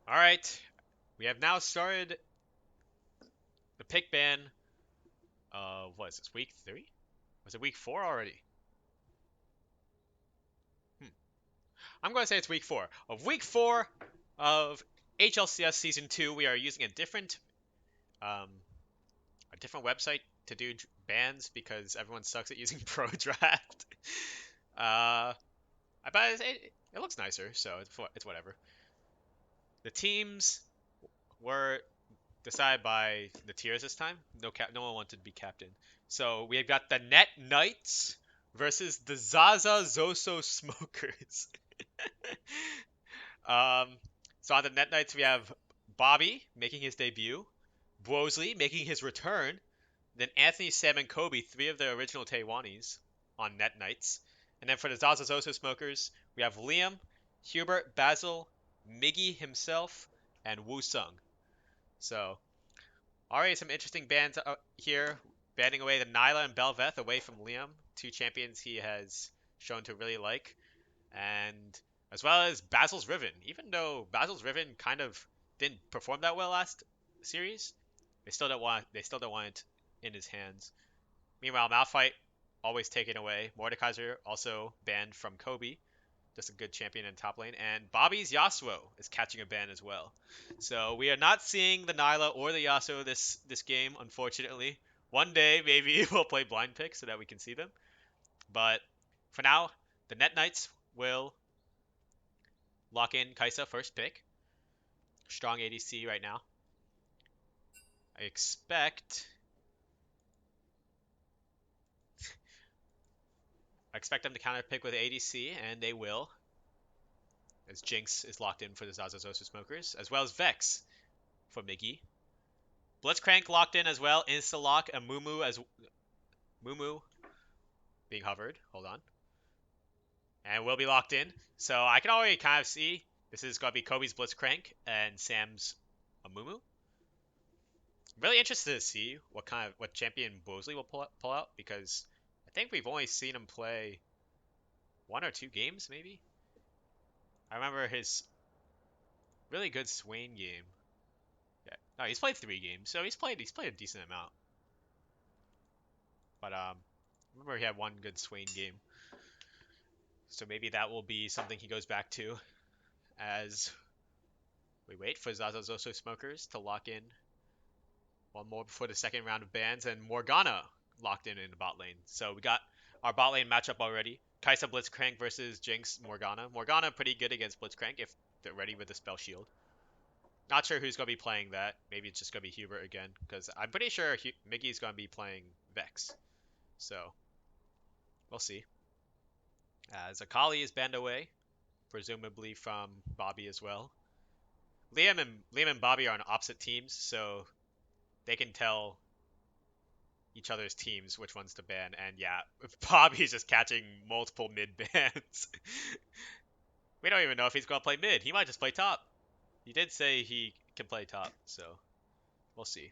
Alright, we have now started the pick ban of, what is this, week 3? Was it week 4 already? Hmm. I'm going to say it's week 4. Of week 4 of HLCS Season 2, we are using um, a different website to do bans because everyone sucks at using Pro Draft. uh, but it looks nicer, so it's whatever. The teams were decided by the tiers this time. No one wanted to be captain. So we have got the Net Knights versus the Zazazoso Smokers. um, so on the Net Knights we have Bobby making his debut, Bwosley making his return, then Anthony, Sam, and Cobi, three of the original Taiwanis on Net Knights. And then for the Zazazoso Smokers, we have Liam, Hubert, Basil, Miggy himself, and Woosung. So already some interesting bans here, banning away the Nyla and Belveth away from Liam, two champions he has shown to really like, and as well as Basil's Riven. Even though Basil's Riven kind of didn't perform that well last series, they still don't want it in his hands. Meanwhile, Malphite always taken away. Mordekaiser also banned from Cobi, just a good champion in top lane. And Bobby's Yasuo is catching a ban as well. So we are not seeing the Nyla or the Yasuo this game, unfortunately. One day, maybe we'll play blind pick so that we can see them. But for now, the Net Knights will lock in Kaisa first pick. Strong ADC right now. I expect them to counter pick with ADC, and they will, as Jinx is locked in for the Zazazoso Smokers, as well as Vex for Miggy. Blitzcrank locked in as well. Insta lock Amumu as Mumu being hovered. Hold on. And will be locked in. So I can already kind of see this is going to be Cobi's Blitzcrank and Sam's Amumu. Really interested to see what champion Bwosley will pull out because I think we've only seen him play one or two games maybe. I remember his really good Swain game. Yeah. No, he's played 3 games, so he's played a decent amount. But I remember he had one good Swain game. So maybe that will be something he goes back to as we wait for Zazazoso Smokers to lock in one more before the second round of bans, and Morgana locked in the bot lane. So we got our bot lane matchup already. Kaisa Blitzcrank versus Jinx Morgana. Morgana pretty good against Blitzcrank if they're ready with the spell shield. Not sure who's going to be playing that. Maybe it's just going to be Hubert again, because I'm pretty sure Miggy's going to be playing Vex. So we'll see. As Akali is banned away, presumably from Bobby as well. Liam and Bobby are on opposite teams, so they can tell each other's teams which ones to ban. And yeah, Bobby's just catching multiple mid bans. We don't even know if he's gonna play mid. He might just play top. He did say he can play top, so we'll see.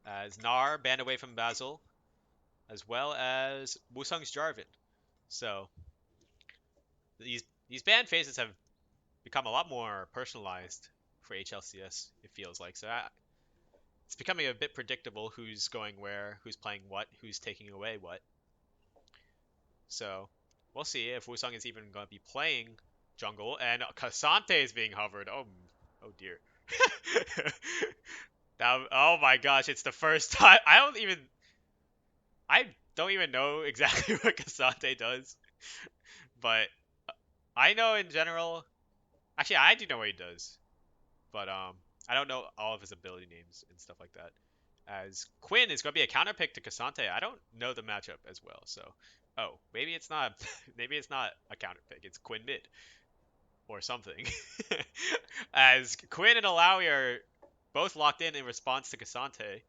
As Nar banned away from Basil, as well as Woosung's Jarvan. So these ban phases have become a lot more personalized for HLCS. It feels like it's becoming a bit predictable who's going where, who's playing what, who's taking away what. So we'll see if Woosung is even going to be playing jungle, and Cassante is being hovered. Oh dear. Oh my gosh, it's the first time. I don't even know exactly what Cassante does, but I know in general. Actually, I do know what he does, but I don't know all of his ability names and stuff like that. As Quinn is going to be a counter pick to Cassante. I don't know the matchup as well, so maybe it's not maybe it's not a counter pick. It's Quinn mid or something. As Quinn and Illaoi are both locked in response to Cassante.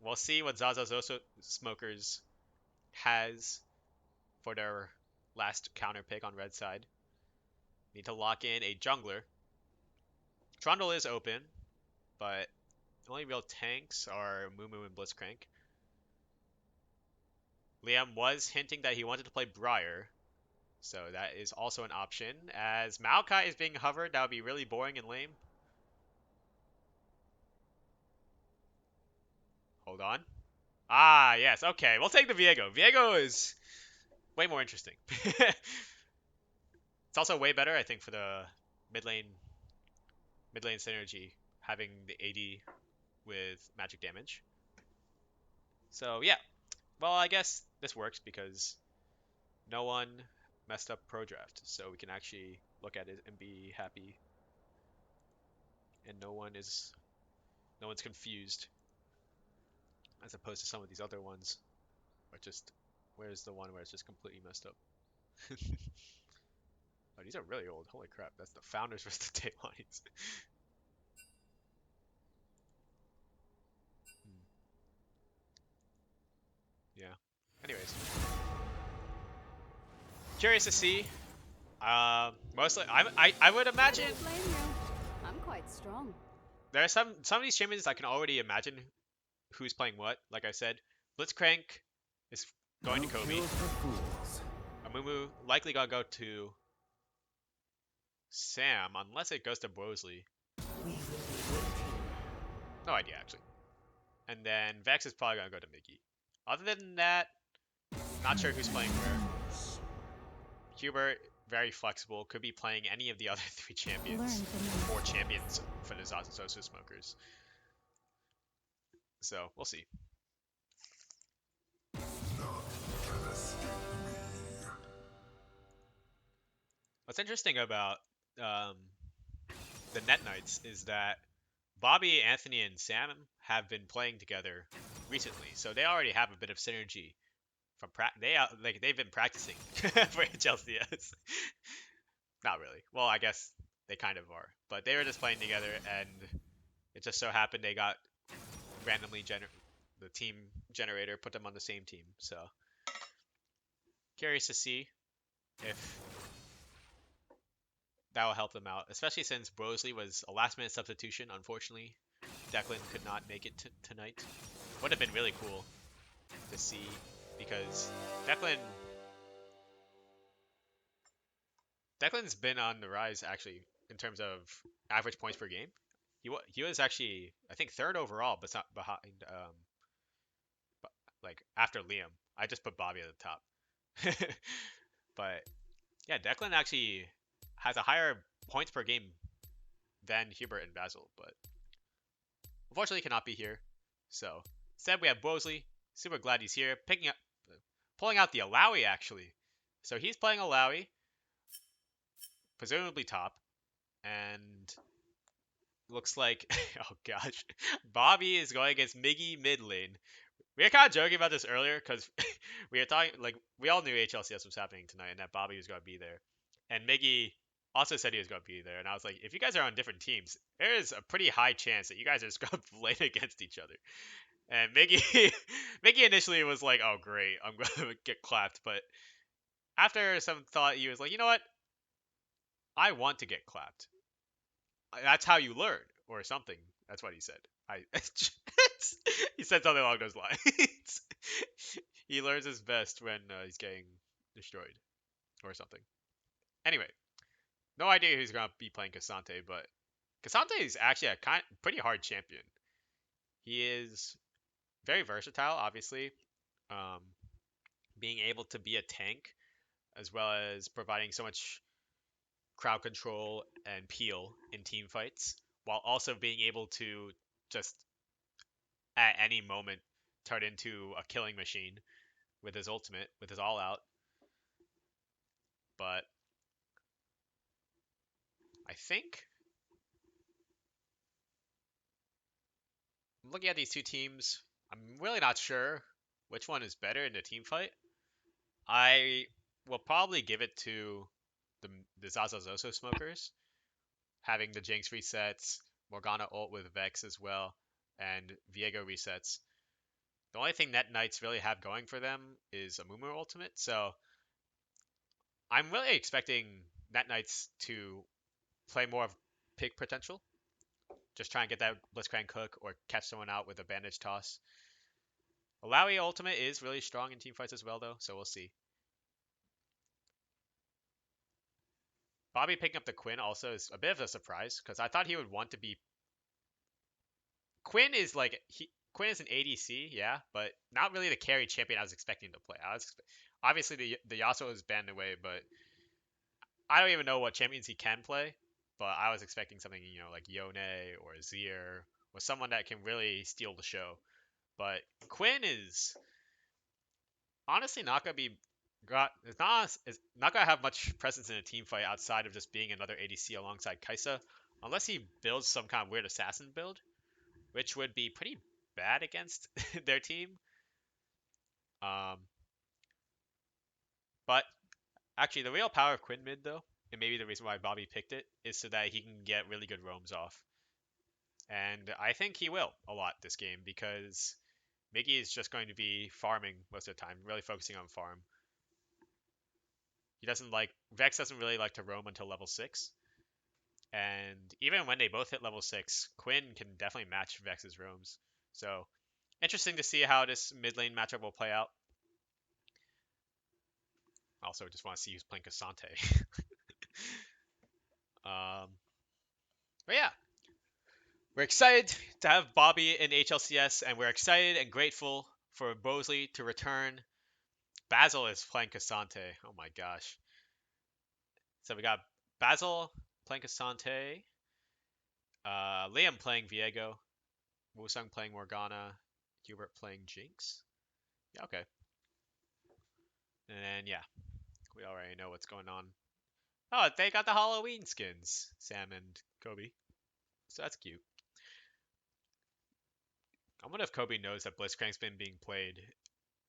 We'll see what Zazazoso Smokers has for their last counter pick on red side. Need to lock in a jungler. Trundle is open, but the only real tanks are Mumu and Blitzcrank. Liam was hinting that he wanted to play Briar, so that is also an option. As Maokai is being hovered, that would be really boring and lame. Hold on. Ah, yes. Okay, we'll take the Viego. Viego is way more interesting. It's also way better, I think, for the mid lane mid lane synergy, having the AD with magic damage. So yeah, well I guess this works because no one messed up pro draft, so we can actually look at it and be happy, and no one's confused as opposed to some of these other ones. Or just where's the one where it's just completely messed up? Oh, these are really old. Holy crap, that's the founders versus the Taylines. Hmm. Yeah. Anyways, curious to see. Mostly, I would I imagine don't blame you. I'm quite strong. there are some of these champions I can already imagine who's playing what. Like I said, Blitzcrank is going to Cobi. Amumu likely gonna go to Sam unless it goes to Bwosley. No idea actually. And then Vex is probably gonna go to Miggy. Other than that, not sure who's playing where. Hubert, very flexible, could be playing any of the other three champions or champions for the Zazazoso Smokers. So we'll see. What's interesting about um, the Net Knights is that Bobby, Anthony, and Sam have been playing together recently, so they already have a bit of synergy from they've been practicing for HLCS. Not really. Well, I guess they kind of are, but they were just playing together, and it just so happened they got randomly the team generator put them on the same team. So curious to see if that will help them out, especially since Bwosley was a last-minute substitution. Unfortunately, Declan could not make it tonight. Would have been really cool to see because Declan's been on the rise actually in terms of average points per game. He was actually I think third overall, but not behind like after Liam. I just put Bobby at the top. But yeah, Declan actually has a higher points per game than Hubert and Basil, but unfortunately he cannot be here. So instead we have Bwosley. Super glad he's here, pulling out the Illaoi actually. So he's playing Illaoi, presumably top, and looks like oh gosh, Bobby is going against Miggy mid lane. We were kind of joking about this earlier because we were talking like we all knew HLCS was happening tonight and that Bobby was going to be there, and Miggy also said he was going to be there. And I was like, if you guys are on different teams, there is a pretty high chance that you guys are just going to play against each other. And Miggy, Miggy initially was like, oh great, I'm going to get clapped. But after some thought, he was like, you know what? I want to get clapped. That's how you learn, or something. That's what he said. I he said something along those lines. He learns his best when he's getting destroyed, or something. Anyway, no idea who's gonna be playing Cassante, but Cassante is actually a pretty hard champion. He is very versatile, obviously, um, being able to be a tank as well as providing so much crowd control and peel in team fights, while also being able to just at any moment turn into a killing machine with his ultimate, with his all out. But I think looking at these two teams, I'm really not sure which one is better in the team fight. I will probably give it to the, the Zazazoso Smokers, having the Jinx resets, Morgana ult with Vex as well, and Viego resets. The only thing Net Knights really have going for them is a Amumu ultimate, so I'm really expecting Net Knights to play more of pick potential. Just try and get that Blitzcrank hook or catch someone out with a bandage toss. Illaoi ultimate is really strong in team fights as well, though, so we'll see. Bobby picking up the Quinn also is a bit of a surprise because I thought he would want to be. Quinn is like Quinn is an ADC, yeah, but not really the carry champion I was expecting to play. Obviously the Yasuo is banned away, but I don't even know what champions he can play. But I was expecting something, like Yone or Zier or someone that can really steal the show. But Quinn is honestly not gonna be it's not gonna have much presence in a team fight outside of just being another ADC alongside Kaisa, unless he builds some kind of weird assassin build, which would be pretty bad against their team. Um, but actually, the real power of Quinn mid though, and maybe the reason why Bobby picked it, is so that he can get really good roams off, and I think he will a lot this game because Miggy is just going to be farming most of the time, really focusing on farm. Vex doesn't really like to roam until level 6. And even when they both hit level 6, Quinn can definitely match Vex's roams. So, interesting to see how this mid lane matchup will play out. Also, just want to see who's playing Cassante. But yeah, we're excited to have Bobby in HLCS, and we're excited and grateful for Bwosley to return. Basil is playing Cassante. Oh my gosh. So we got Basil playing Cassante, Liam playing Viego, Woosung playing Morgana, Hubert playing Jinx. Yeah, okay. And then, yeah, we already know what's going on. Oh, they got the Halloween skins, Sam and Cobi. So that's cute. I wonder if Cobi knows that Blitzcrank's been being played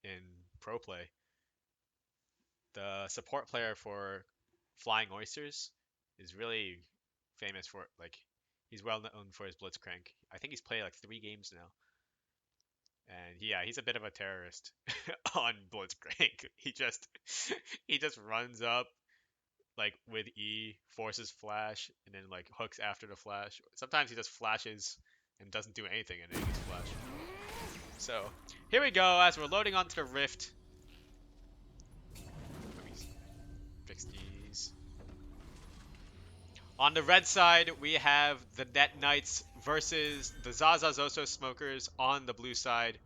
in pro play. The support player for Flying Oysters is really famous for, he's well known for his Blitzcrank. I think he's played like 3 games now. And yeah, he's a bit of a terrorist on Blitzcrank. He just runs up with E, forces flash, and then hooks after the flash. Sometimes he just flashes and doesn't do anything and then he gets flash. So here we go as we're loading onto the Rift. Let me fix these. On the red side, we have the Net Knights versus the Zazazoso Smokers on the blue side.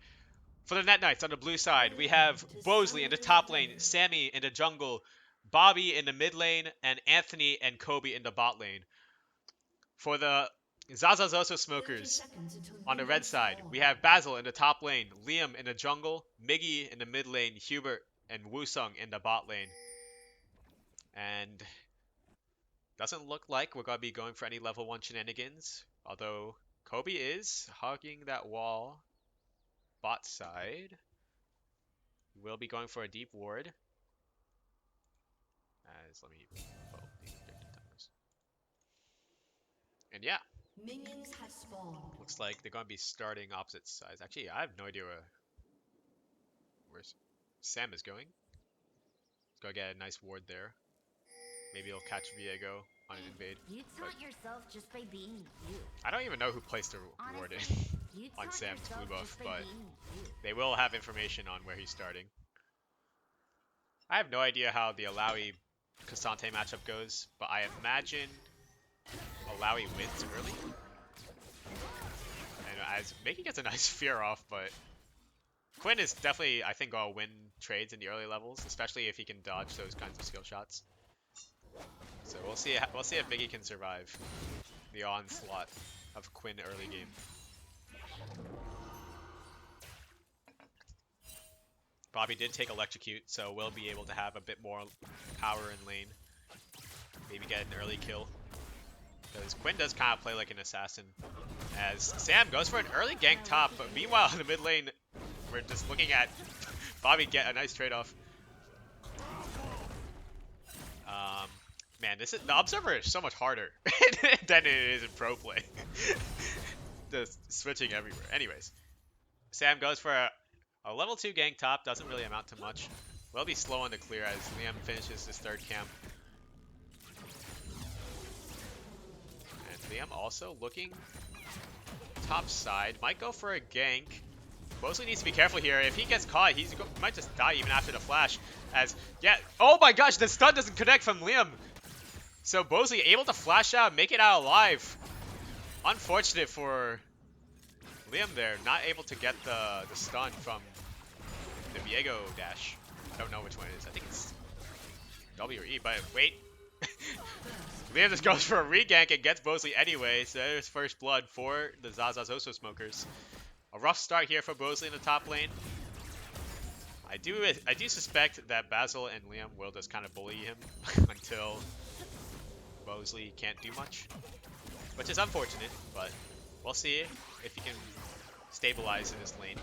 For the Net Knights on the blue side, we have Bwosley in the top lane, Sammy in the jungle, Bobby in the mid lane, and Anthony and Cobi in the bot lane. For the Zazazoso Smokers on the red side, we have Basil in the top lane, Liam in the jungle, Miggy in the mid lane, Hubert and Woosung in the bot lane. And doesn't look like we're going to be going for any level 1 shenanigans, although Cobi is hogging that wall bot side. We'll be going for a deep ward. And yeah, Minions have spawned. looks like they're going to be starting opposite sides. Actually, I have no idea where Sam is going. Let's go get a nice ward there. Maybe he'll catch Viego on an invade. You taught yourself just by being you. I don't even know who placed the ward in on Sam's blue buff, but they will have information on where he's starting. I have no idea how the Illaoi Cassante matchup goes, but I imagine Illaoi wins early. And as Miggy gets a nice fear off, but Quinn is definitely, I think, gonna win trades in the early levels, especially if he can dodge those kinds of skill shots. So we'll see if Miggy can survive the onslaught of Quinn early game. Bobby did take Electrocute, so we'll be able to have a bit more power in lane. Maybe get an early kill. Because Quinn does kind of play like an assassin. As Sam goes for an early gank top, but meanwhile in the mid lane, we're just looking at Bobby get a nice trade-off. Man, the Observer is so much harder than it is in pro play. Just switching everywhere. Anyways, Sam goes for a level 2 gank top, doesn't really amount to much. Will be slow on the clear as Liam finishes his 3rd camp. And Liam also looking top side, might go for a gank. Bwosley needs to be careful here. If he gets caught, he might just die even after the flash. Oh my gosh, the stun doesn't connect from Liam. So Bwosley able to flash out, make it out alive. Unfortunate for Liam there, not able to get the stun from the Viego dash. I don't know which one it is. I think it's W or E, but wait. Liam just goes for a regank and gets Bwosley anyway, so there's first blood for the Zazazoso Smokers. A rough start here for Bwosley in the top lane. I do suspect that Basil and Liam will just kind of bully him until Bwosley can't do much, which is unfortunate, but we'll see if he can stabilize in his lane.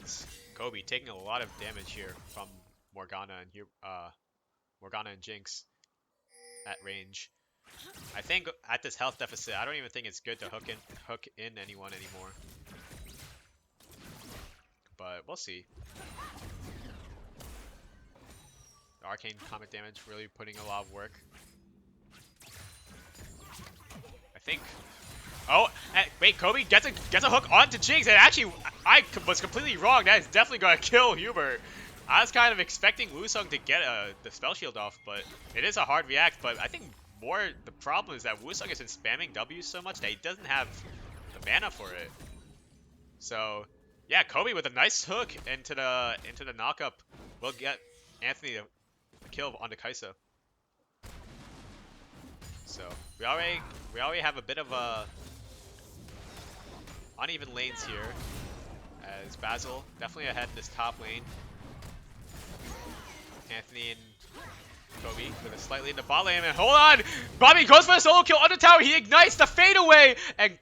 As Cobi taking a lot of damage here from Morgana and Jinx at range. I think at this health deficit, I don't even think it's good to hook in anyone anymore. But we'll see. The arcane comet damage really putting a lot of work. I think. Oh, wait! Cobi gets a hook onto Jinx, and actually, I was completely wrong. That is definitely gonna kill Hubert. I was kind of expecting Woosung to get the spell shield off, but it is a hard react. But I think more the problem is that Woosung has been spamming W so much that he doesn't have the mana for it. So yeah, Cobi with a nice hook into the knockup will get Anthony the kill onto Kai'Sa. So we already have a bit of a uneven lanes here, as Basil definitely ahead in this top lane. Anthony and Cobi with a slightly in the bot lane, and hold on! Bobby goes for a solo kill on the tower, he ignites the fadeaway, and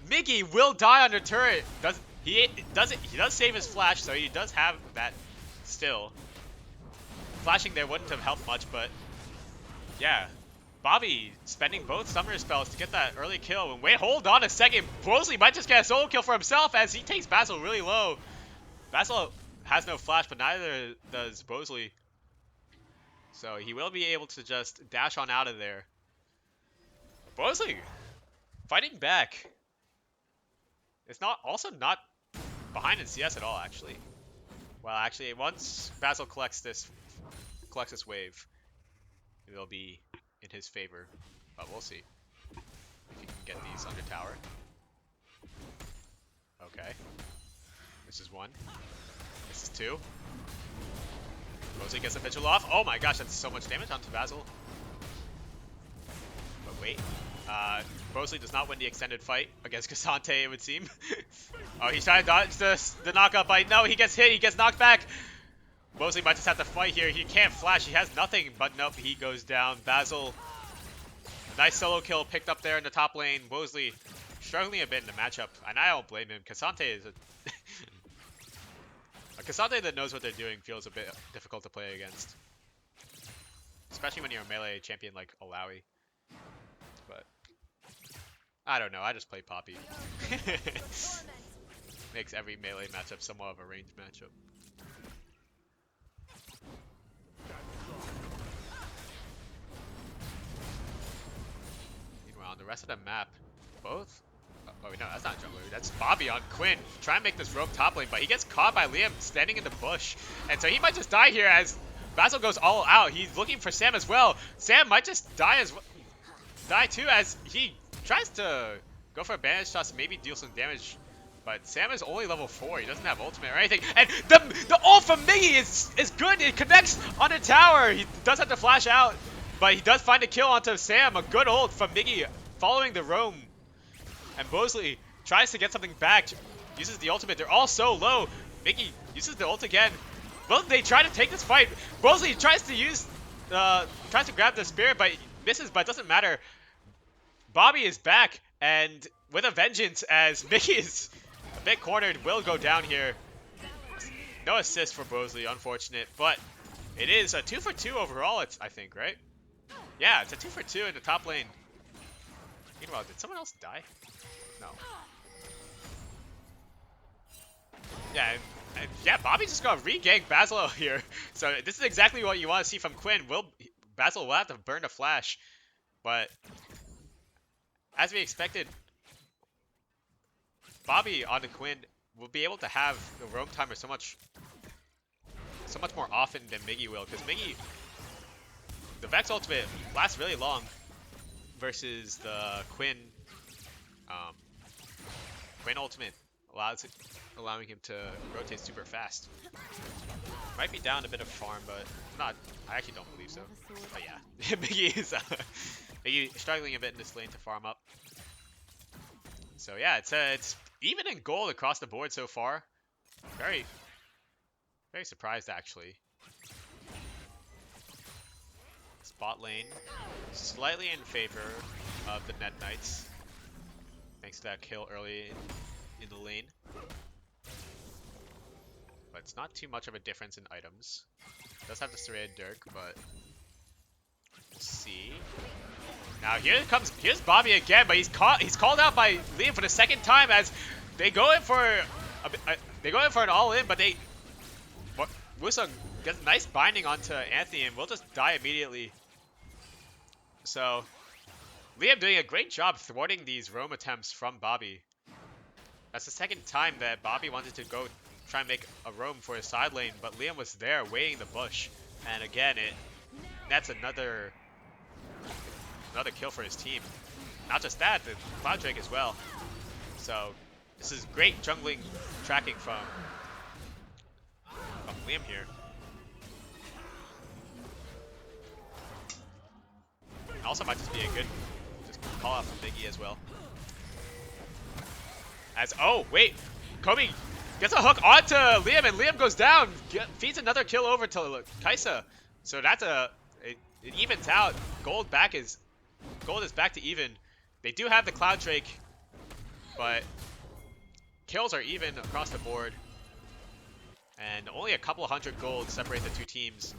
Miggy will die on the turret. He does save his flash, so he does have that still. Flashing there wouldn't have helped much, but yeah. Bobby spending both summoner spells to get that early kill. And wait, hold on a second. Bwosley might just get a solo kill for himself as he takes Basil really low. Basil has no flash, but neither does Bwosley. So he will be able to just dash on out of there. Bwosley fighting back. It's also not behind in CS at all, actually. Well, actually, once Basil collects this wave, it'll be in his favor, but we'll see if he can get these under tower. Okay, this is one. This is two. Bwosley gets a vigil off. Oh my gosh, that's so much damage onto Basil. But wait, Bwosley does not win the extended fight against Cassante, it would seem. Oh, he's trying to dodge the knockup bite. No, he gets hit. He gets knocked back. Bwosley might just have to fight here. He can't flash. He has nothing, but nope, he goes down. Basil, a nice solo kill picked up there in the top lane. Bwosley struggling a bit in the matchup, and I don't blame him. Cassante is a Cassante that knows what they're doing feels a bit difficult to play against, especially when you're a melee champion like Illaoi. But I don't know. I just play Poppy. Makes every melee matchup somewhat of a ranged matchup. Meanwhile, on the rest of the map, both... Oh, no, that's not jungler. That's Bobby on Quinn. Try and make this rogue top lane, but he gets caught by Liam standing in the bush. And so he might just die here as Basil goes all out. He's looking for Sam as well. Sam might just die too as he tries to go for a bandage toss and maybe deal some damage. But Sam is only level 4. He doesn't have ultimate or anything. And the ult from Miggy is good. It connects on the tower. He does have to flash out, but he does find a kill onto Sam. A good ult from Miggy following the roam. And Bwosley tries to get something back. Uses the ultimate. They're all so low. Miggy uses the ult again. Well, they try to take this fight. Bwosley tries to grab the spear, but misses. But it doesn't matter. Bobby is back and with a vengeance as Miggy is a bit cornered. Will go down here. No assist for Bwosley, unfortunate, but it is a 2 for 2 overall. I think, right? Yeah, it's a 2 for 2 in the top lane. Meanwhile, did someone else die? No. Yeah, yeah. Bobby just got regank Basil here. So this is exactly what you want to see from Quinn. Basil will have to burn a flash, but as we expected, Bobby on the Quinn will be able to have the roam timer so much more often than Miggy will, because Miggy, the Vex ultimate lasts really long versus the Quinn Quinn ultimate allowing him to rotate super fast. Might be down a bit of farm, but not. I actually don't believe so. But yeah, Miggy is Miggy struggling a bit in this lane to farm up. So yeah, it's even in gold across the board so far. Very surprised actually. Spot lane slightly in favor of the Net Knights, thanks to that kill early in the lane. But it's not too much of a difference in items. Does have the serrated dirk, but we'll see. Now here's Bobby again, but he's called out by Liam for the second time as they go in for an all-in, but Woosung gets a nice binding onto Anthony and will just die immediately. So Liam doing a great job thwarting these roam attempts from Bobby. That's the second time that Bobby wanted to go try and make a roam for his side lane, but Liam was there waiting the bush, and again that's another kill for his team. Not just that, the Cloud Drake as well. So this is great jungling tracking from Liam here. And also might just be a good call out from Miggy as well. Oh wait, Cobi gets a hook onto Liam and Liam goes down, feeds another kill over to Kaisa. So that's it evens out. Gold is back to even. They do have the Cloud Drake, but kills are even across the board. And only a couple of hundred gold separate the two teams.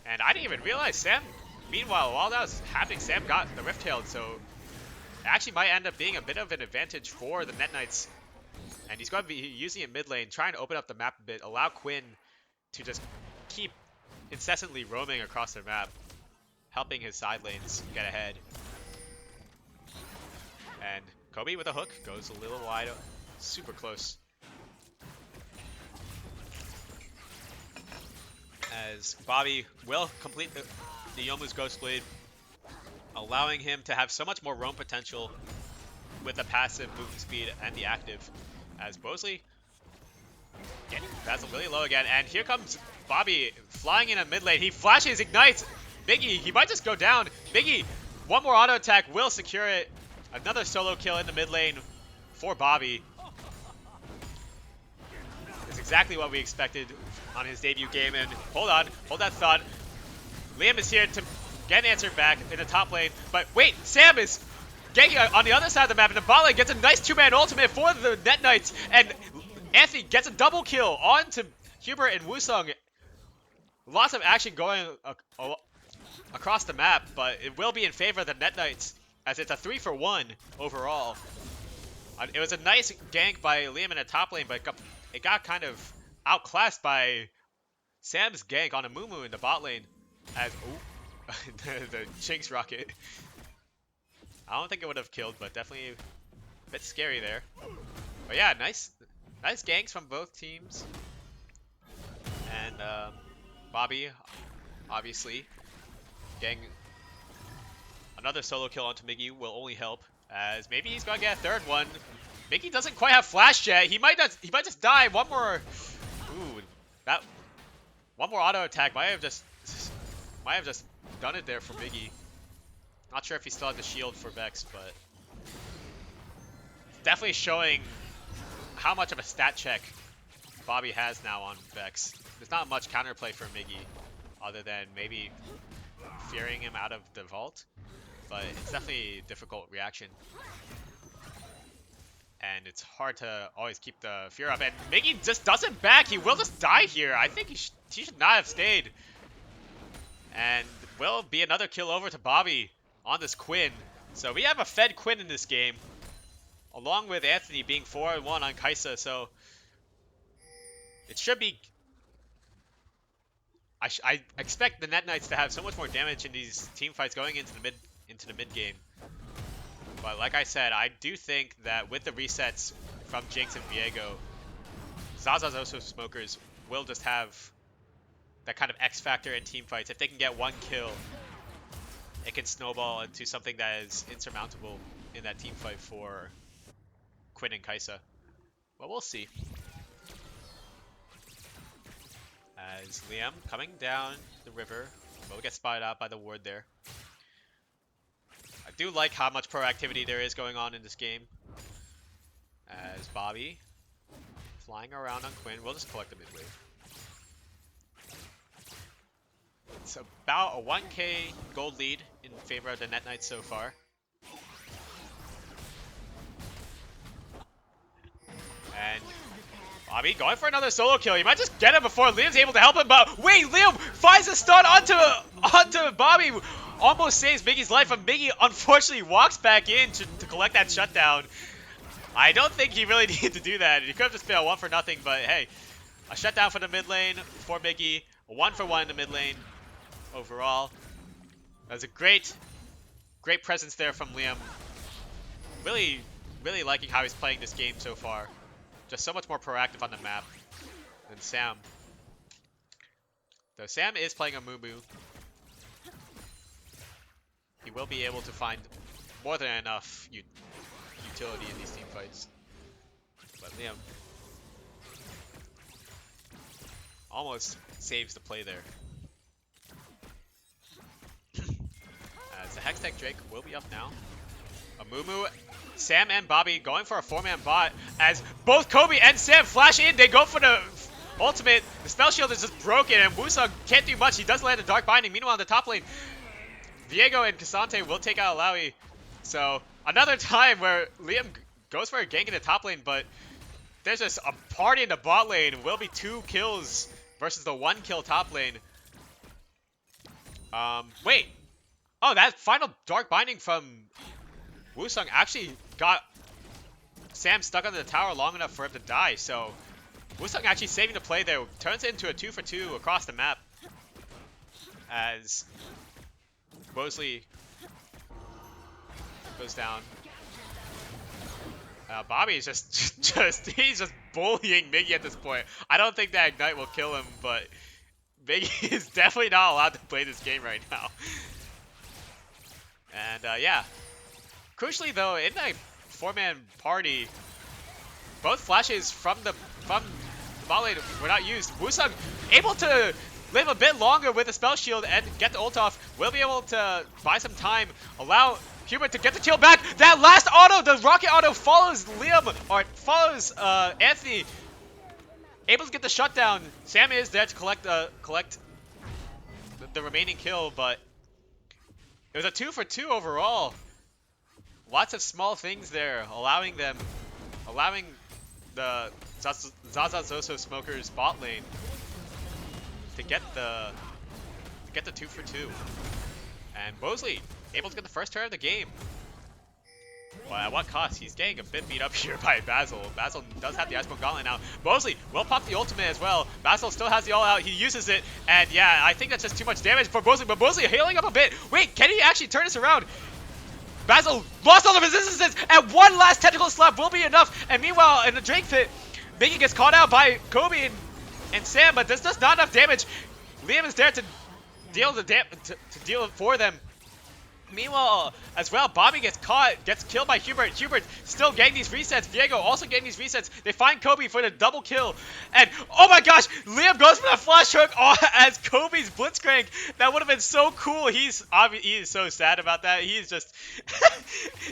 And I didn't even realize Sam, meanwhile, while that was happening, Sam got the Rift Tailed, so it actually might end up being a bit of an advantage for the Net Knights. And he's going to be using it mid lane, trying to open up the map a bit, allow Quinn to just keep incessantly roaming across the map, helping his side lanes get ahead. And Cobi with a hook goes a little wide, super close. As Bobby will complete the Youmuu's Ghost Blade, allowing him to have so much more roam potential with the passive movement speed and the active. As Bwosley getting Basil really low again, and here comes Bobby flying in a mid lane. He flashes, ignites Miggy. He might just go down. Miggy, one more auto attack will secure it. Another solo kill in the mid lane for Bobby. It's exactly what we expected on his debut game. And hold that thought. Liam is here to get an answer back in the top lane. But wait, Sam is getting on the other side of the map, and Illaoi gets a nice two-man ultimate for the Net Knights, and Anthony gets a double kill onto Hubert and Woosung. Lots of action going across the map, but it will be in favor of the Net Knights, as it's a 3-for-1 overall. It was a nice gank by Liam in the top lane, but it got kind of outclassed by Sam's gank on Amumu in the bot lane, as the Jinx rocket. I don't think it would have killed, but definitely a bit scary there. But yeah, nice ganks from both teams. And Bobby, obviously, getting another solo kill onto Miggy will only help, as maybe he's gonna get a third one. Miggy doesn't quite have flash yet. He might just die. One more auto attack might have just done it there for Miggy. Not sure if he still had the shield for Vex, but definitely showing how much of a stat check Bobby has now on Vex. There's not much counterplay for Miggy, other than maybe fearing him out of the vault, but it's definitely a difficult reaction. And it's hard to always keep the fear up. And Miggy just doesn't back. He will just die here. I think he should not have stayed. And will be another kill over to Bobby on this Quinn. So we have a fed Quinn in this game, along with Anthony being 4-1 on Kaisa. So it should be... I expect the Net Knights to have so much more damage in these team fights going into the mid game. But like I said, I do think that with the resets from Jinx and Viego, Zazazoso Smokers will just have that kind of X factor in team fights. If they can get one kill, it can snowball into something that is insurmountable in that team fight for Quinn and Kaisa. But we'll see. As Liam coming down the river. Will get spotted out by the ward there. I do like how much proactivity there is going on in this game. As Bobby flying around on Quinn. We'll just collect the mid wave. It's about a 1k gold lead in favor of the Net Knights so far. And Bobby going for another solo kill. He might just get him before Liam's able to help him, but wait, Liam finds a stun onto Bobby. Almost saves Miggy's life, and Miggy unfortunately walks back in to collect that shutdown. I don't think he really needed to do that. He could have just been a 1-for-0, but hey, a shutdown for the mid lane for Miggy, a 1-for-1 in the mid lane overall. That was a great presence there from Liam. Really liking how he's playing this game so far. Just so much more proactive on the map than Sam. Though Sam is playing Amumu, he will be able to find more than enough utility in these team fights. But Liam almost saves the play there. As the Hextech Drake will be up now. Amumu, Sam and Bobby going for a 4-man bot as both Cobi and Sam flash in. They go for the ultimate. The spell shield is just broken and Woosung can't do much. He does land a Dark Binding. Meanwhile, in the top lane, Viego and Cassante will take out Illaoi. So another time where Liam goes for a gank in the top lane, but there's just a party in the bot lane. Will be 2 kills versus the 1 kill top lane. Wait. Oh, that final Dark Binding from Woosung actually got Sam stuck under the tower long enough for him to die, so Woosung actually saving the play there. Turns it into a 2-for-2 across the map as Bwosley goes down. Bobby is he's just bullying Miggy at this point. I don't think that Ignite will kill him, but Miggy is definitely not allowed to play this game right now. And yeah. Crucially though, in that 4-man party, both flashes from the bot lane were not used. Woosung able to live a bit longer with the spell shield and get the ult off. Will be able to buy some time, allow Hubert to get the kill back. That last auto, the rocket auto follows Liam, or follows Anthony. Able to get the shutdown. Sam is there to collect the remaining kill, but it was a 2-for-2 overall. Lots of small things there, allowing the Zazazoso Smokers bot lane to get the 2-for-2. And Bwosley able to get the first turn of the game. Well, at what cost? He's getting a bit beat up here by Basil. Basil does have the Iceborne Gauntlet now. Bwosley will pop the ultimate as well. Basil still has the all out. He uses it. And yeah, I think that's just too much damage for Bwosley. But Bwosley healing up a bit. Wait, can he actually turn this around? Basil lost all the resistances, and one last tentacle slap will be enough. And meanwhile, in the Drake pit, Miggy gets caught out by Cobi and Sam, but this does not enough damage. Liam is there to deal to deal it for them. Meanwhile, as well, Bobby gets killed by Hubert. Hubert still getting these resets. Viego also getting these resets. They find Cobi for the double kill. And, oh my gosh, Liam goes for that flash hook as Kobe's Blitzcrank. That would have been so cool. He is so sad about that. He is just,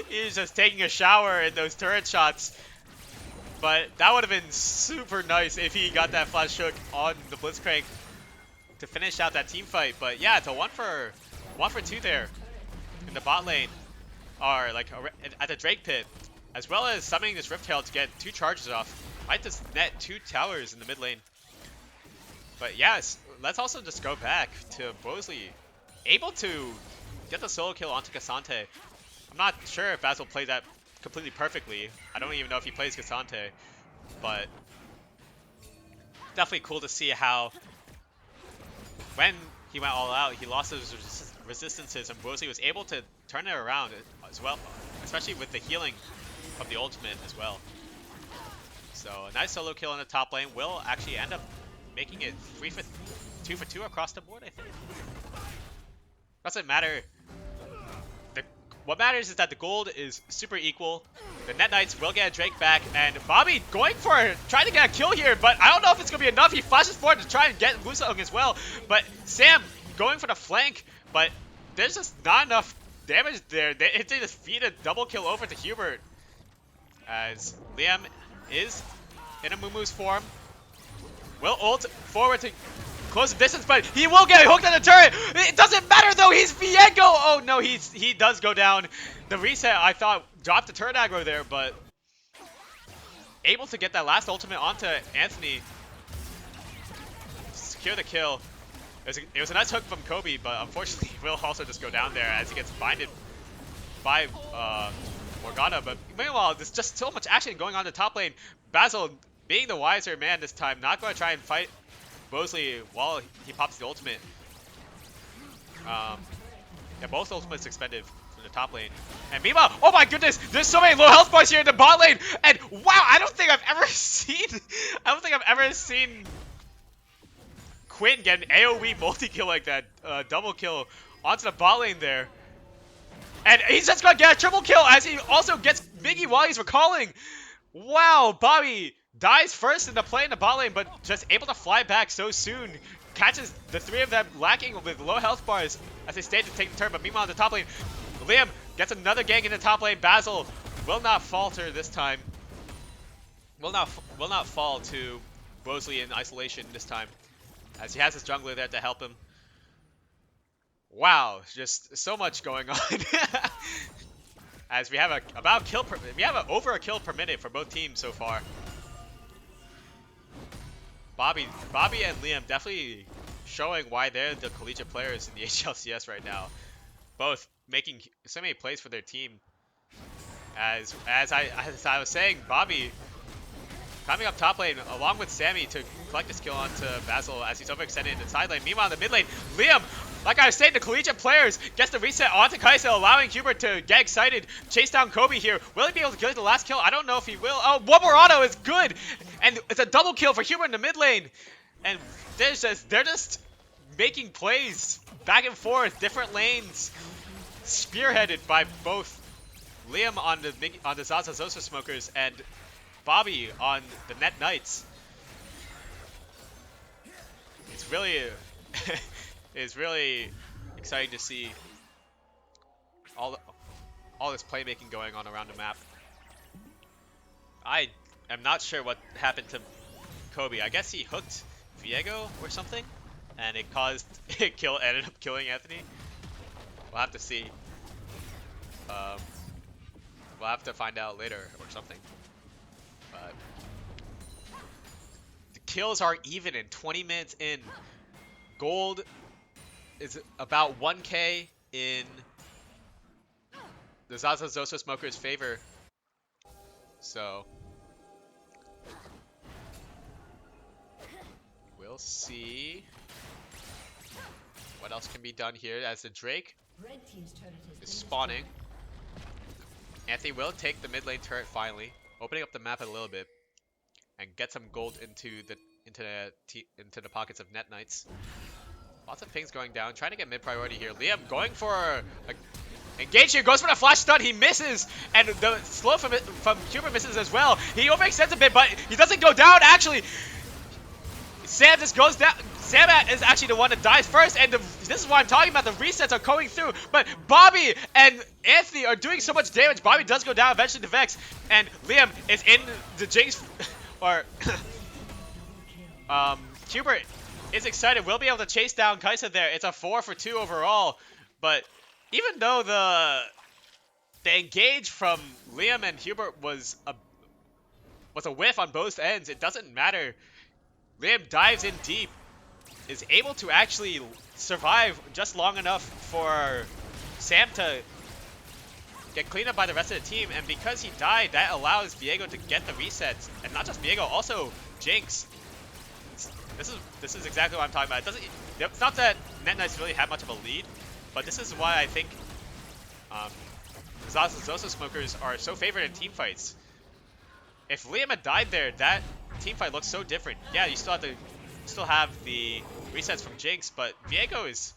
he's just taking a shower in those turret shots. But that would have been super nice if he got that flash hook on the Blitzcrank to finish out that team fight. But yeah, it's a 1-for-2 there in the bot lane, or like at the Drake pit, as well as summoning this Rift Tail to get 2 charges off. Might just net 2 towers in the mid lane. But yes, let's also just go back to Bwosley, able to get the solo kill onto Cassante. I'm not sure if Basil plays that completely perfectly. I don't even know if he plays Cassante, but definitely cool to see how when he went all out, he lost those resistances, and Bwosley was able to turn it around as well, especially with the healing of the ultimate as well. So a nice solo kill in the top lane will actually end up making it 2-for-2 across the board, I think. Doesn't matter. what matters is that the gold is super equal. The Net Knights will get a Drake back, and Bobby going for it, trying to get a kill here, but I don't know if it's going to be enough. He flashes forward to try and get Woosung as well, but Sam going for the flank, but there's just not enough damage there. They just feed a double kill over to Hubert, as Liam is in Amumu's form. Will ult forward to close the distance, but he will get hooked on the turret. It doesn't matter though. He's Viego. Oh no, he does go down. The reset I thought dropped the turret aggro there, but able to get that last ultimate onto Anthony. Secure the kill. It was a nice hook from Cobi, but unfortunately will also just go down there as he gets binded by Morgana. But meanwhile, there's just so much action going on in the top lane. Basil, being the wiser man this time, not going to try and fight Bwosley while he pops the ultimate. Yeah, both ultimates expended from the top lane. And meanwhile, oh my goodness, there's so many low health bars here in the bot lane. And wow, I don't think I've ever seen Quinn get an AoE multi-kill like that. Double kill onto the bot lane there. And he's just gonna get a triple kill as he also gets Miggy while he's recalling. Wow, Bobby dies first in the play in the bot lane, but just able to fly back so soon. Catches the three of them lacking with low health bars as they stay to take the turn. But meanwhile, in the top lane, Liam gets another gank in the top lane. Basil will not falter this time. Will not fall to Bwosley in isolation this time, as he has his jungler there to help him. Wow, just so much going on. As we have over a kill per minute for both teams so far. Bobby and Liam definitely showing why they're the collegiate players in the HLCS right now. Both making so many plays for their team. As I was saying, Bobby coming up top lane along with Sammy to collect his kill onto Basil as he's overextended in the side lane. Meanwhile, in the mid lane, Liam, like I was saying, the collegiate players gets the reset onto Kaisa, allowing Hubert to get excited, chase down Cobi here. Will he be able to get the last kill? I don't know if he will. Oh, one more auto is good, and it's a double kill for Hubert in the mid lane. And they're just making plays back and forth, different lanes, spearheaded by both Liam on the Zazazoso Smokers and Bobby on the Net Knights. It's really exciting to see all this playmaking going on around the map. I am not sure what happened to Cobi. I guess he hooked Viego or something, and it ended up killing Anthony. We'll have to see. We'll have to find out later or something. But the kills are even in 20 minutes in. Gold is about 1k in the Zazazoso Smokers' favor. So we'll see what else can be done here as the Drake is spawning. Anthony will take the mid lane turret finally, opening up the map a little bit and get some gold into the pockets of Net Knights. Lots of pings going down, trying to get mid priority here. Liam going for a engage here, goes for the flash stun, he misses, and the slow from Hubert misses as well. He overextends a bit, but he doesn't go down actually. Sam just goes down. Sam is actually the one that dies first, and this is what I'm talking about. The resets are going through, but Bobby and Anthony are doing so much damage. Bobby does go down eventually to Vex, and Liam is in the Jinx, or Hubert is excited. We'll be able to chase down Kaisa there. It's a 4-for-2 overall, but even though the engage from Liam and Hubert was a whiff on both ends, it doesn't matter. Liam dives in deep, is able to actually survive just long enough for Sam to get cleaned up by the rest of the team, and because he died, that allows Viego to get the resets, and not just Viego, also Jinx. This is exactly what I'm talking about. It's not that Net Knights really have much of a lead, but this is why I think the Zazazoso Smokers are so favored in team fights. If Liam had died there, that team fight looks so different. Yeah, you still have the resets from Jinx, but Viego is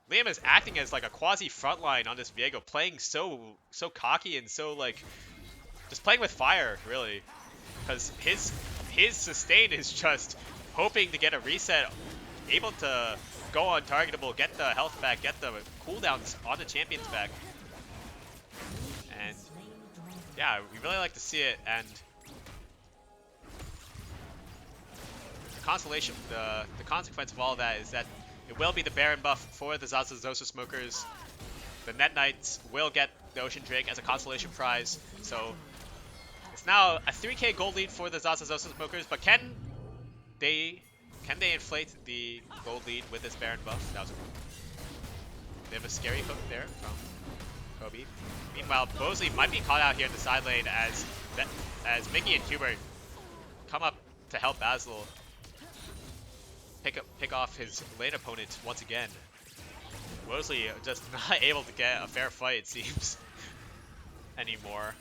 Liam is acting as like a quasi frontline on this Viego, playing so cocky and so like just playing with fire really, because his sustain is just hoping to get a reset, able to go untargetable, get the health back, get the cooldowns on the champions back, and yeah, we really like to see it. And the consolation, the consequence of all of that is that it will be the Baron buff for the Zazazoso Smokers. The Net Knights will get the Ocean Drake as a consolation prize. So it's now a 3k gold lead for the Zazazoso Smokers, but can they inflate the gold lead with this Baron buff? That was they have a scary hook there from Cobi. Meanwhile, Bwosley might be caught out here in the side lane as Miggy and Hubert come up to help Basil pick off his lane opponent once again. Bwosley just not able to get a fair fight, it seems, anymore.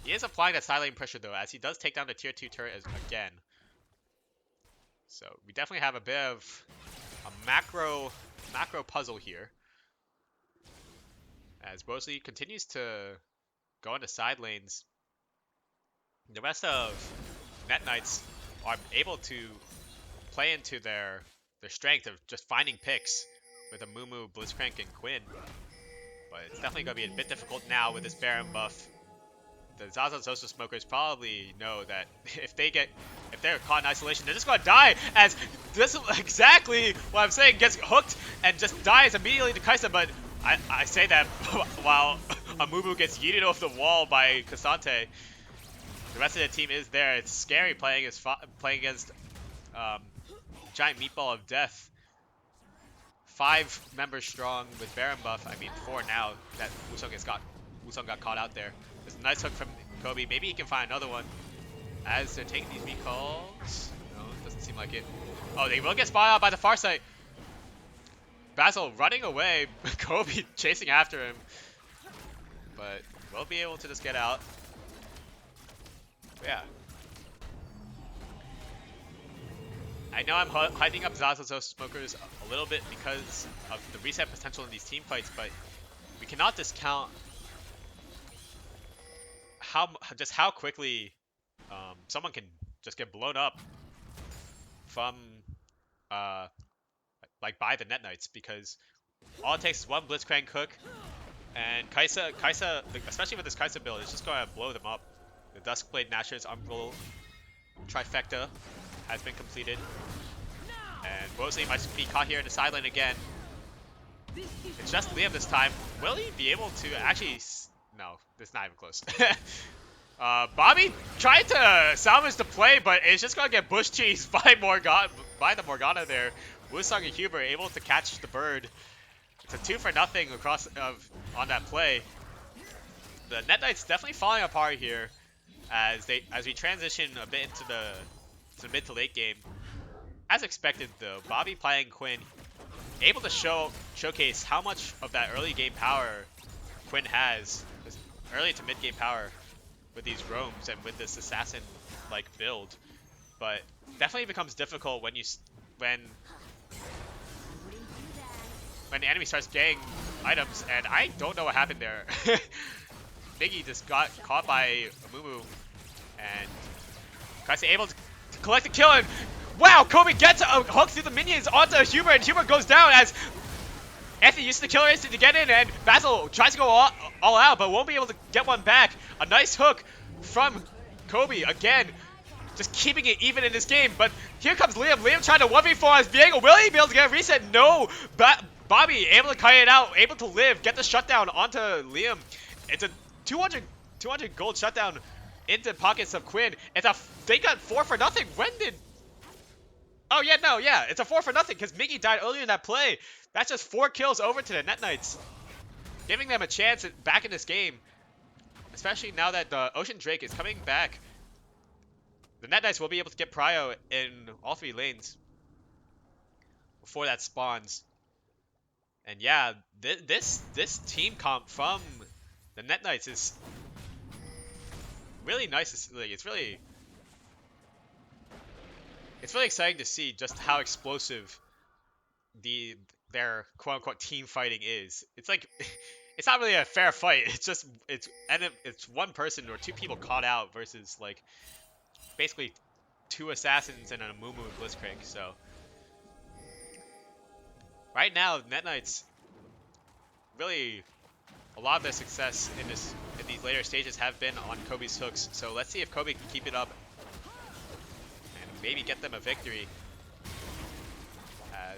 He is applying that side lane pressure though, as he does take down the tier 2 turret again. So we definitely have a bit of a macro puzzle here, as Bwosley continues to go into side lanes. The rest of Net Knights are able to play into their strength of just finding picks with Amumu, Blitzcrank, and Quinn. But it's definitely going to be a bit difficult now with this Baron buff. The Zazazoso Smokers probably know that if they're caught in isolation, they're just going to die, as this is exactly what I'm saying, gets hooked and just dies immediately to Kaisa. But I say that while Amumu gets yeeted off the wall by Cassante. The rest of the team is there. It's scary playing against Giant Meatball of Death. 5 members strong with Baron buff. I mean 4 now that Woosung got caught out there. There's a nice hook from Cobi. Maybe he can find another one as they're taking these recalls. No, it doesn't seem like it. Oh, they will get spotted out by the far side. Basil running away. Cobi chasing after him. But we'll be able to just get out. But yeah. I know I'm hyping up Zazazoso Smokers a little bit because of the reset potential in these team fights, but we cannot discount how quickly someone can just get blown up from like by the Net Knights, because all it takes is one Blitzcrank hook, and Kaisa, especially with this Kaisa build, is just going to blow them up. The Duskblade Nashor's Umbral trifecta has been completed, and Bwosley might be caught here in the side lane again. It's just Liam this time. Will he be able to actually? No, it's not even close. Bobby tried to salvage the play, but it's just gonna get bush cheesed by the Morgana there. Woosung and Hubert able to catch the bird. It's a 2-for-0 across on that play. The Net Knights definitely falling apart here as we transition a bit into the mid to late game. As expected though, Bobby playing Quinn, able to showcase how much of that early game power Quinn has, this early to mid game power with these roams and with this assassin like build. But definitely becomes difficult when the enemy starts getting items, and I don't know what happened there. Miggy just got caught by Amumu, and Kaisa able to collect the kill, and wow, Cobi gets a hook through the minions onto Hubert, and Hubert goes down as Anthony uses the killer instinct to get in, and Basil tries to go all out, but won't be able to get one back. A nice hook from Cobi again, just keeping it even in this game. But here comes Liam. Liam trying to 1v4 as Viego. Will he be able to get a reset? No. Bobby able to kite it out, able to live, get the shutdown onto Liam. It's a 200 gold shutdown into pockets of Quinn. They got 4-for-0. When did? Oh yeah, no, yeah, it's a 4-for-0 because Miggy died earlier in that play. That's just 4 kills over to the Net Knights, giving them a chance back in this game. Especially now that the Ocean Drake is coming back. The Net Knights will be able to get prio in all 3 lanes before that spawns. And yeah, this team comp from the Net Knights is really nice. It's really exciting to see just how explosive their quote unquote team fighting is. It's like it's not really a fair fight. It's one person or two people caught out versus like basically two assassins and an Amumu and Blitzcrank. So right now, Net Knights really a lot of their success in these later stages have been on Cobi's hooks. So let's see if Cobi can keep it up and maybe get them a victory.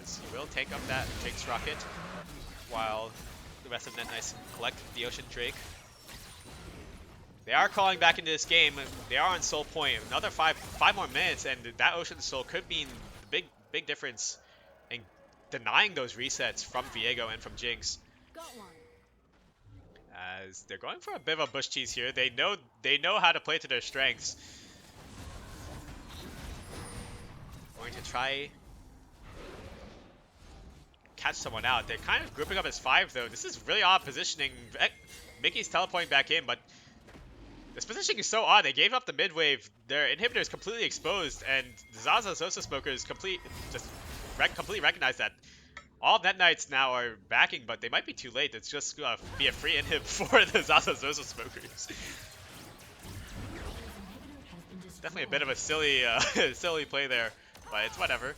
As he will take up that Jinx rocket while the rest of Net Knights collect the Ocean Drake. They are crawling back into this game. They are on Soul Point. Another five more minutes, and that Ocean Soul could mean the big difference in denying those resets from Viego and from Jinx. Got one. As they're going for a bit of a bush cheese here. They know how to play to their strengths. Going to try catch someone out. They're kind of grouping up as 5 though. This is really odd positioning. Miggy's teleporting back in, but this positioning is so odd. They gave up the mid wave. Their inhibitor is completely exposed, and the Zazazoso Smokers completely recognize that. All Net Knights now are backing, but they might be too late. It's just gonna be a free inhib for the Zazazoso Smokers. Definitely a bit of a silly, silly play there, but it's whatever.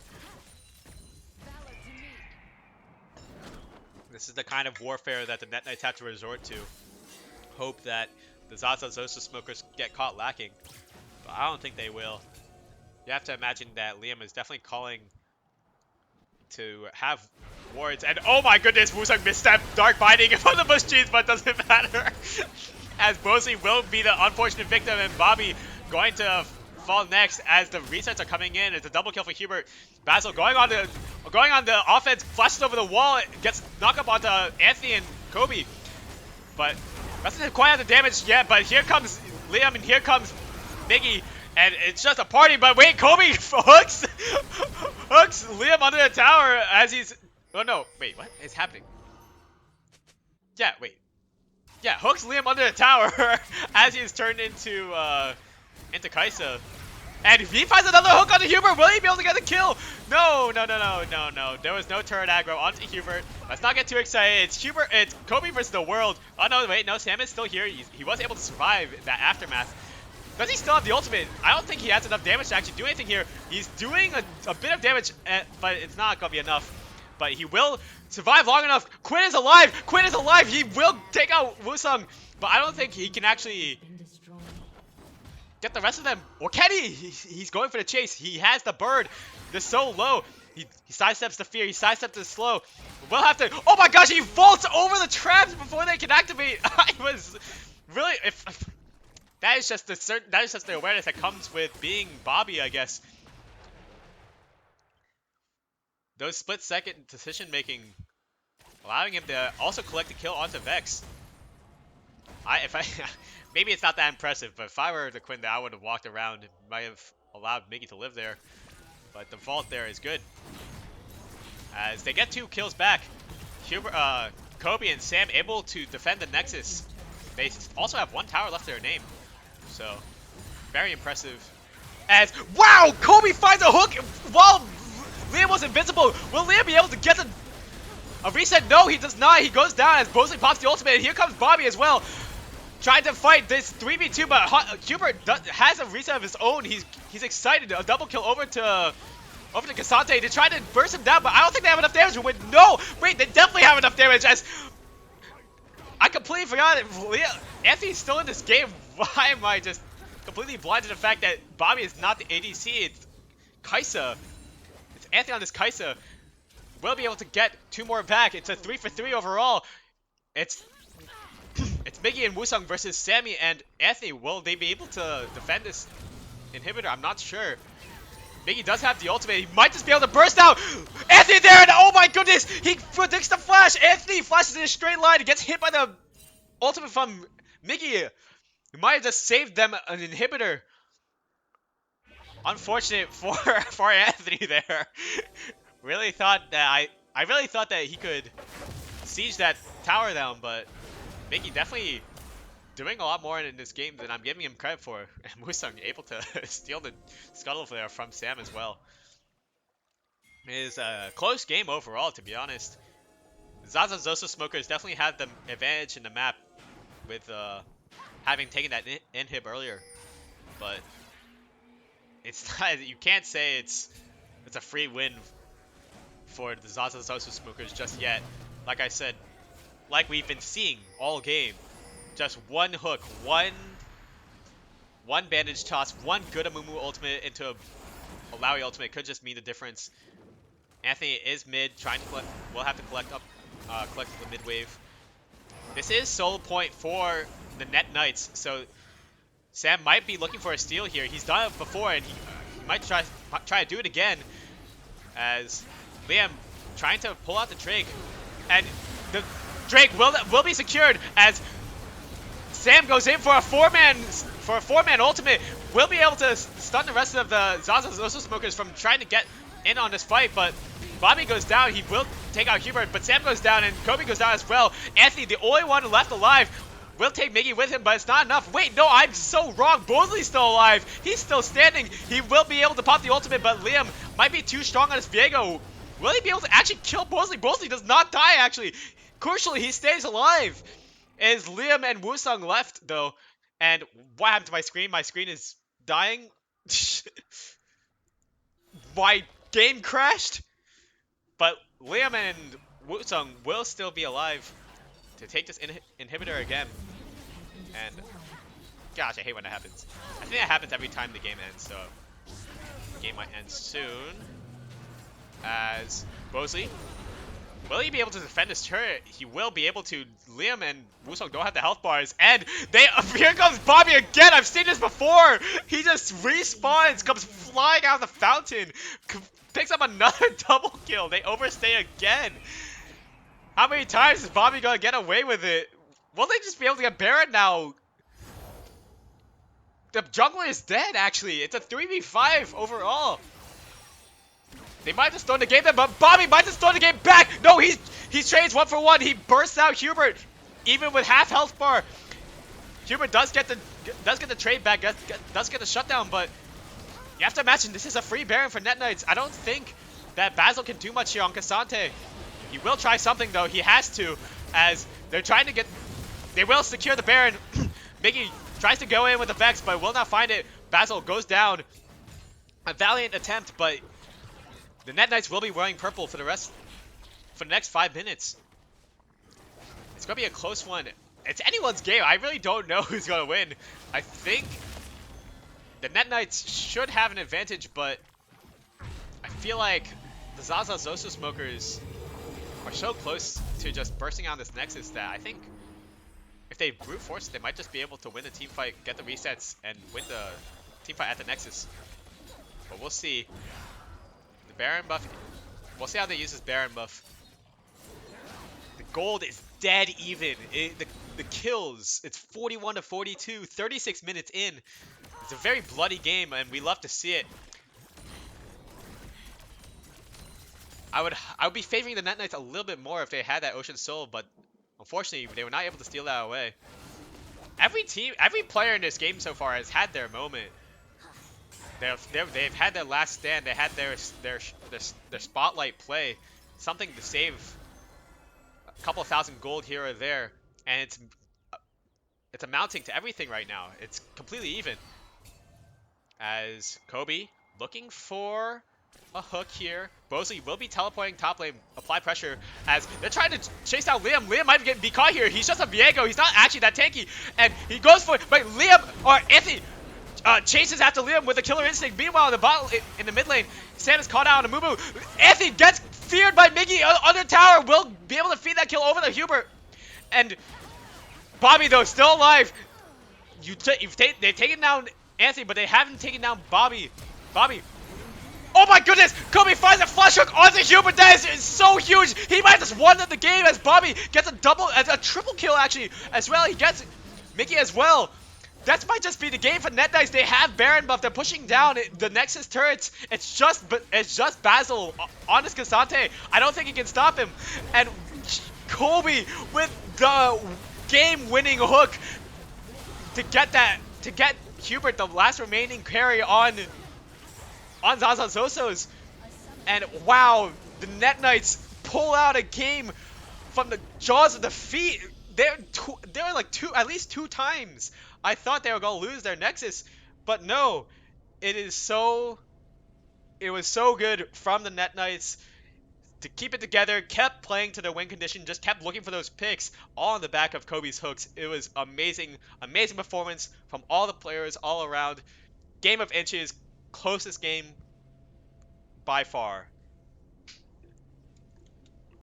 This is the kind of warfare that the Net Knights have to resort to. Hope that the Zazazoso Smokers get caught lacking, but I don't think they will. You have to imagine that Liam is definitely calling to have wards, and oh my goodness, Woosung misstep, Dark Binding on the bush cheese, but doesn't matter. As Bwosley will be the unfortunate victim, and Bobby going to fall next as the resets are coming in. It's a double kill for Hubert. Basil going on the offense, flashes over the wall, gets knocked up onto Anthony and Cobi, but doesn't quite have the damage yet. But here comes Liam and here comes Miggy, and it's just a party. But wait, Cobi hooks Liam under the tower as he's. Oh no, wait, what is happening? Yeah, wait. Yeah, hooks Liam under the tower as he's turned into Kaisa. And if he finds another hook onto Hubert, will he be able to get the kill? No. There was no turret aggro onto Hubert. Let's not get too excited. It's Cobi versus the world. Oh no, wait, no, Sam is still here. He was able to survive that aftermath. Does he still have the ultimate? I don't think he has enough damage to actually do anything here. He's doing a bit of damage, but it's not going to be enough. But he will survive long enough. Quinn is alive! Quinn is alive! He will take out Woosung, but I don't think he can actually get the rest of them. Or can he? He's going for the chase. He has the bird. They're so low. He sidesteps the fear. He sidesteps the slow. We'll have to. Oh my gosh! He vaults over the traps before they can activate. I was really. If that is just the awareness that comes with being Bobby, I guess. Those split-second decision-making, allowing him to also collect the kill onto Vex. Maybe it's not that impressive, but if I were the Quinn, I would have walked around and might have allowed Miggy to live there. But the vault there is good. As they get 2 kills back, Cobi and Sam able to defend the Nexus. They also have 1 tower left to their name, so very impressive. As wow, Cobi finds a hook while Liam was invincible. Will Liam be able to get a reset? No, he does not. He goes down as Bwosley pops the ultimate. And here comes Bobby as well, trying to fight this 3v2, but Hubert has a reset of his own. He's excited. A double kill over to Cassante to try to burst him down, but I don't think they have enough damage. No, wait, they definitely have enough damage. As I completely forgot it. Anthony's still in this game. Why am I just completely blind to the fact that Bobby is not the ADC? It's Kaisa. It's Anthony on this Kaisa. We'll be able to get 2 more back. It's a 3-for-3 overall. It's Miggy and Woosung versus Sammy and Anthony. Will they be able to defend this inhibitor? I'm not sure. Miggy does have the ultimate. He might just be able to burst out. Anthony there, and oh my goodness, he predicts the flash. Anthony flashes in a straight line. He gets hit by the ultimate from Miggy. He might have just saved them an inhibitor. Unfortunate for Anthony there. Really thought that I really thought that he could siege that tower down, but Miggy definitely doing a lot more in this game than I'm giving him credit for. And Woosung able to steal the scuttle flare from Sam as well. It is a close game overall, to be honest. Zazazoso Smokers definitely had the advantage in the map with having taken that inhib earlier, but it's not, you can't say it's a free win for the Zazazoso Smokers just yet. Like I said, like we've been seeing all game, just one hook, one bandage toss, one good Amumu ultimate into a Illaoi ultimate could just mean the difference. Anthony is mid, trying to collect. We'll have to collect up, collect the mid wave. This is solo point for the Net Knights, so Sam might be looking for a steal here. He's done it before, and he might try to do it again. As Liam trying to pull out the Drake, and the Drake will be secured as Sam goes in for a four-man ultimate. Will be able to stun the rest of the Zazazoso Smokers from trying to get in on this fight, but Bobby goes down. He will take out Hubert, but Sam goes down and Cobi goes down as well. Anthony, the only one left alive, will take Miggy with him, but it's not enough. Wait, no, I'm so wrong. Bwosley's still alive. He's still standing. He will be able to pop the ultimate, but Liam might be too strong on his Viego. Will he be able to actually kill Bwosley? Bwosley does not die, actually. Crucially, he stays alive. Is Liam and Woosung left, though. And what happened to my screen? My screen is dying. My game crashed. But Liam and Woosung will still be alive to take this inhibitor again. And gosh, I hate when that happens. I think that happens every time the game ends, so the game might end soon. As Bwosley, will he be able to defend this turret? He will be able to. Liam and Woosung don't have the health bars, and here comes Bobby again. I've seen this before. He just respawns, comes flying out of the fountain, picks up another double kill. They overstay again. How many times is Bobby gonna get away with it? Will they just be able to get Baron now? The jungler is dead, actually. It's a 3v5 overall. They might just throw the game there, but Bobby might just throw the game back. No, he trades 1-for-1. He bursts out Hubert, even with half health bar. Hubert does get the trade back, does get the shutdown, but you have to imagine this is a free Baron for Net Knights. I don't think that Basil can do much here on Cassante. He will try something though. He has to, as they're trying to get. They will secure the Baron. Miggy tries to go in with the Vex, but will not find it. Basil goes down. A valiant attempt, but the Net Knights will be wearing purple for the next 5 minutes. It's gonna be a close one. It's anyone's game. I really don't know who's gonna win. I think the Net Knights should have an advantage, but I feel like the Zazazoso Smokers are so close to just bursting on this Nexus that I think if they brute force, they might just be able to win the team fight, get the resets, and win the team fight at the Nexus. But we'll see. The Baron buff, we'll see how they use this Baron buff. The gold is dead even. The kills, it's 41-42, 36 minutes in. It's a very bloody game, and we love to see it. I would be favoring the Net Knights a little bit more if they had that Ocean Soul, but unfortunately, they were not able to steal that away. Every player in this game so far has had their moment. They've had their last stand. They had their spotlight play, something to save a couple thousand gold here or there, and it's amounting to everything right now. It's completely even. As Cobi looking for a hook here. Bwosley will be teleporting top lane, apply pressure as they're trying to chase down Liam. Liam might be caught here. He's just a Viego. He's not actually that tanky, and he goes for it. But Liam or Anthony chases after Liam with a killer instinct. Meanwhile, in the mid lane, Sam is caught out on Amumu. Anthony gets feared by Miggy under tower. Will be able to feed that kill over to Hubert, and Bobby though still alive. They've taken down Anthony, but they haven't taken down Bobby. Oh my goodness! Cobi finds a flash hook onto Hubert. That is so huge. He might just won the game as Bobby gets a triple kill actually as well. He gets Miggy as well. That might just be the game for Net Knights. They have Baron buff. They're pushing down the Nexus turrets. It's just Basil on this Cassante. I don't think he can stop him. And Cobi with the game-winning hook to get Hubert the last remaining carry on Zazazoso's. And wow, the Net Knights pull out a game from the jaws of defeat. They're like at least two times. I thought they were gonna lose their Nexus, but no. It is so. It was so good from the Net Knights to keep it together, kept playing to their win condition, just kept looking for those picks, all on the back of Cobi's hooks. It was amazing, amazing performance from all the players all around. Game of inches, closest game by far.